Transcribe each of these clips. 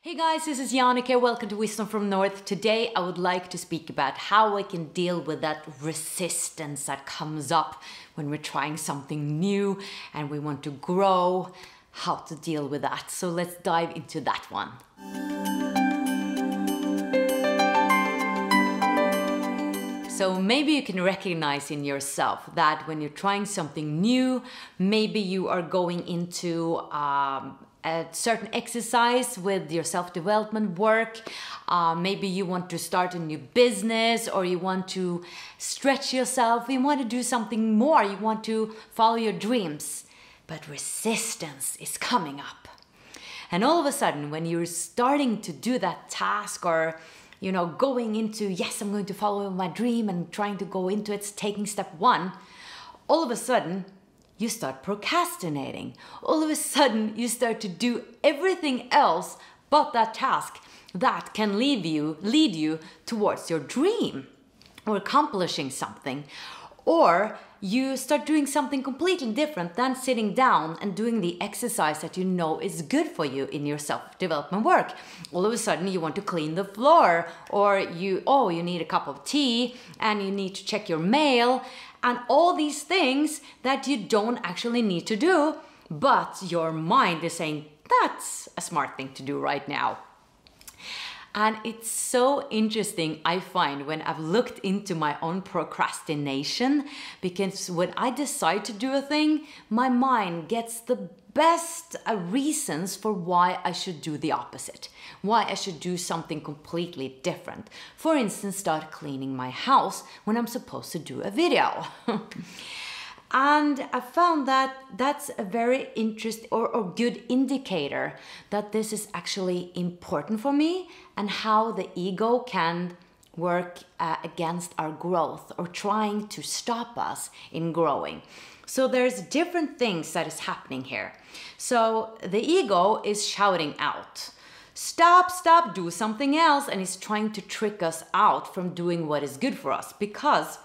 Hey guys, this is Jannica. Welcome to Wisdom from North. Today I would like to speak about how I can deal with that resistance that comes up when we're trying something new and we want to grow, how to deal with that. So let's dive into that one. So maybe you can recognize in yourself that when you're trying something new, maybe you are going into a certain exercise with your self-development work. Maybe you want to start a new business, or you want to stretch yourself. You want to do something more. You want to follow your dreams. But resistance is coming up. And all of a sudden, when you're starting to do that task, or going into, yes, I'm going to follow my dream and trying to go into it, taking step one, all of a sudden, you start procrastinating. All of a sudden, you start to do everything else but that task that can lead you towards your dream or accomplishing something. Or you start doing something completely different than sitting down and doing the exercise that you know is good for you in your self-development work. All of a sudden you want to clean the floor, or you need a cup of tea and you need to check your mail, and all these things that you don't actually need to do, but your mind is saying, that's a smart thing to do right now. And it's so interesting, I find, when I've looked into my own procrastination, because when I decide to do a thing, my mind gets the best reasons for why I should do the opposite, why I should do something completely different. For instance, start cleaning my house when I'm supposed to do a video. And I found that that's a very interesting or good indicator that this is actually important for me, and how the ego can work against our growth or trying to stop us in growing. So there's different things that is happening here. So the ego is shouting out, stop, stop, do something else, and it's trying to trick us out from doing what is good for us, because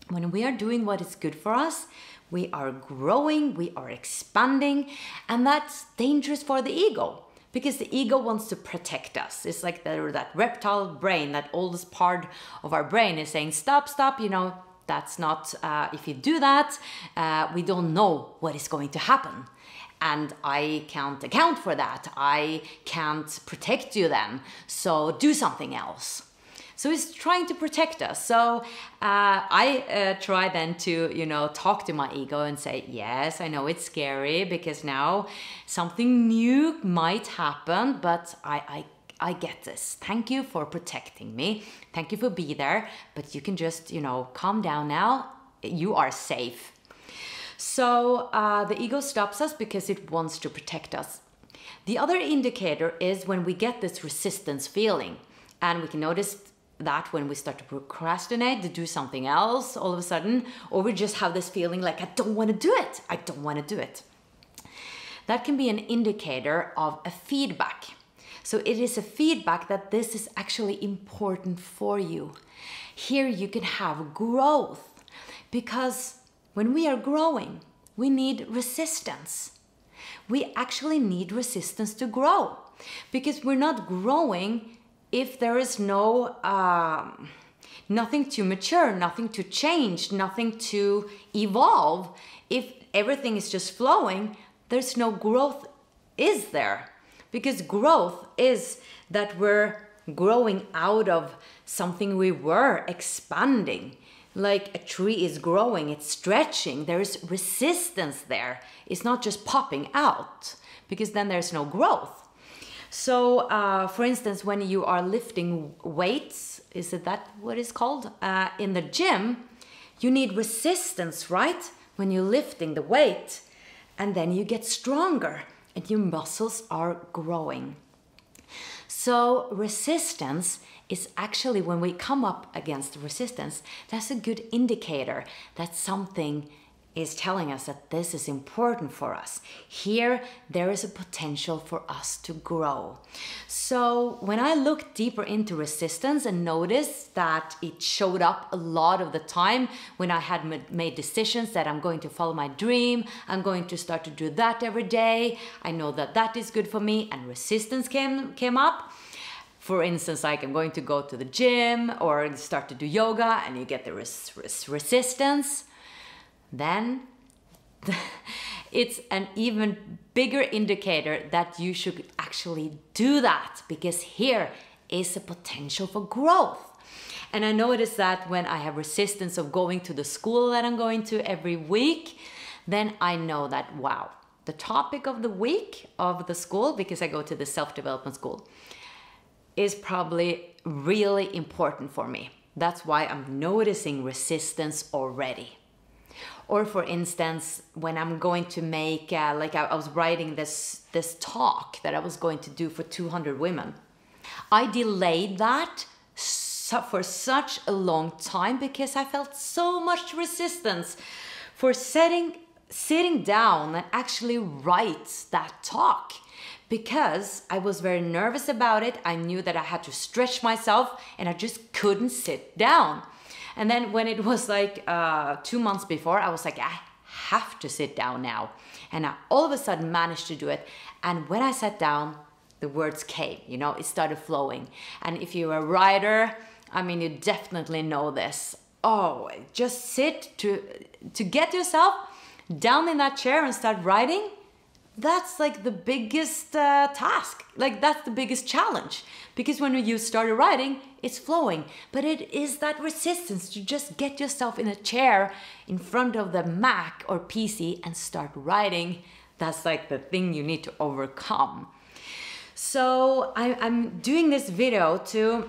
when we are doing what is good for us, we are growing, we are expanding, and that's dangerous for the ego, because the ego wants to protect us. It's like that reptile brain, that oldest part of our brain is saying, stop, stop, that's not, if you do that, we don't know what is going to happen. And I can't account for that. I can't protect you then, so do something else. So it's trying to protect us. So I try then to, talk to my ego and say, yes, I know it's scary because now something new might happen, but I get this. Thank you for protecting me. Thank you for being there. But you can just, calm down now. You are safe. So the ego stops us because it wants to protect us. The other indicator is when we get this resistance feeling, and we can notice that when we start to procrastinate, to do something else all of a sudden, or we just have this feeling like, I don't want to do it. I don't want to do it. That can be an indicator of a feedback. So it is a feedback that this is actually important for you. Here you can have growth, because when we are growing, we need resistance. We actually need resistance to grow, because we're not growing if there is no nothing to mature, nothing to change, nothing to evolve. If everything is just flowing, there's no growth, is there? Because growth is that we're growing out of something we were expanding. Like a tree is growing, it's stretching, there's resistance there. It's not just popping out, because then there's no growth. So, for instance, when you are lifting weights, is that what it's called? In the gym, you need resistance, right? When you're lifting the weight, and then you get stronger and your muscles are growing. So resistance is actually, when we come up against resistance, that's a good indicator that something is telling us that this is important for us. Here, there is a potential for us to grow. So when I looked deeper into resistance and noticed that it showed up a lot of the time when I had made decisions that I'm going to follow my dream, I'm going to start to do that every day, I know that that is good for me, and resistance came up. For instance, like I'm going to go to the gym or start to do yoga and you get the resistance, then it's an even bigger indicator that you should actually do that, because here is a potential for growth. And I noticed that when I have resistance of going to the school that I'm going to every week, then I know that, wow, the topic of the week of the school, because I go to the self-development school, is probably really important for me. That's why I'm noticing resistance already. Or for instance, when I'm going to make, like I was writing this talk that I was going to do for 200 women. I delayed that for such a long time because I felt so much resistance for sitting down and actually write that talk. Because I was very nervous about it. I knew that I had to stretch myself and I just couldn't sit down. And then when it was like 2 months before, I was like, I have to sit down now. And I all of a sudden managed to do it. And when I sat down, the words came, you know, it started flowing. And if you're a writer, I mean, you definitely know this. Oh, just sit to get yourself down in that chair and start writing. That's like the biggest task. Like that's the biggest challenge. Because when you started writing, it's flowing. But it is that resistance to just get yourself in a chair in front of the Mac or PC and start writing. That's like the thing you need to overcome. So I'm doing this video to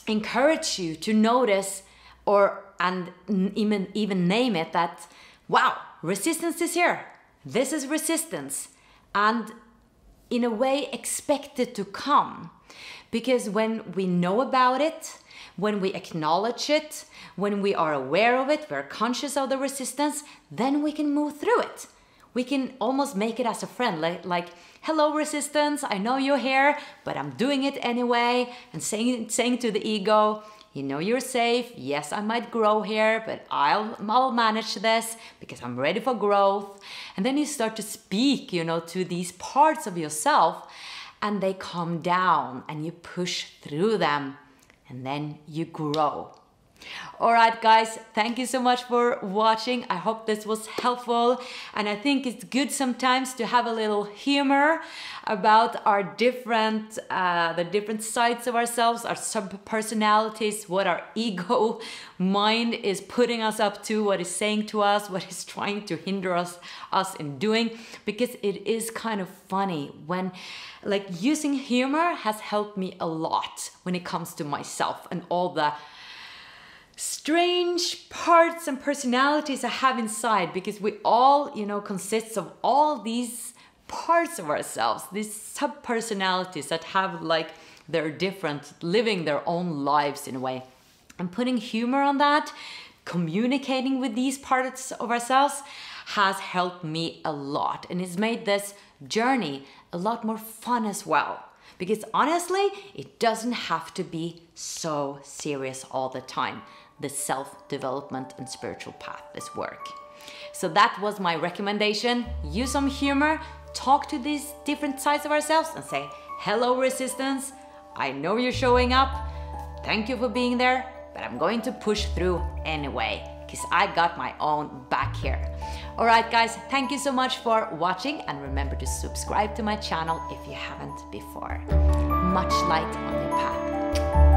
encourage you to notice and even name it that, wow, resistance is here. This is resistance. And in a way, expect it to come. Because when we know about it, when we acknowledge it, when we are aware of it, we're conscious of the resistance, then we can move through it. We can almost make it as a friend, like hello resistance, I know you're here, but I'm doing it anyway, and saying to the ego, you know you're safe, yes I might grow here, but I'll manage this because I'm ready for growth. And then you start to speak, you know, to these parts of yourself, and they calm down and you push through them, and then you grow. All right, guys, thank you so much for watching. I hope this was helpful. And I think it's good sometimes to have a little humor about our the different sides of ourselves, our sub-personalities, what our ego mind is putting us up to, what is saying to us, what is trying to hinder us in doing. Because it is kind of funny when, like, using humor has helped me a lot when it comes to myself and all the strange parts and personalities I have inside, because we all, you know, consists of all these parts of ourselves, these sub-personalities that have like they're different, living their own lives in a way. And putting humor on that, communicating with these parts of ourselves has helped me a lot, and it's made this journey a lot more fun as well. Because honestly, it doesn't have to be so serious all the time. The self-development and spiritual path, this work. So that was my recommendation. Use some humor, talk to these different sides of ourselves and say, hello resistance, I know you're showing up, thank you for being there, but I'm going to push through anyway, because I got my own back here. All right, guys, thank you so much for watching, and remember to subscribe to my channel if you haven't before. Much light on your path.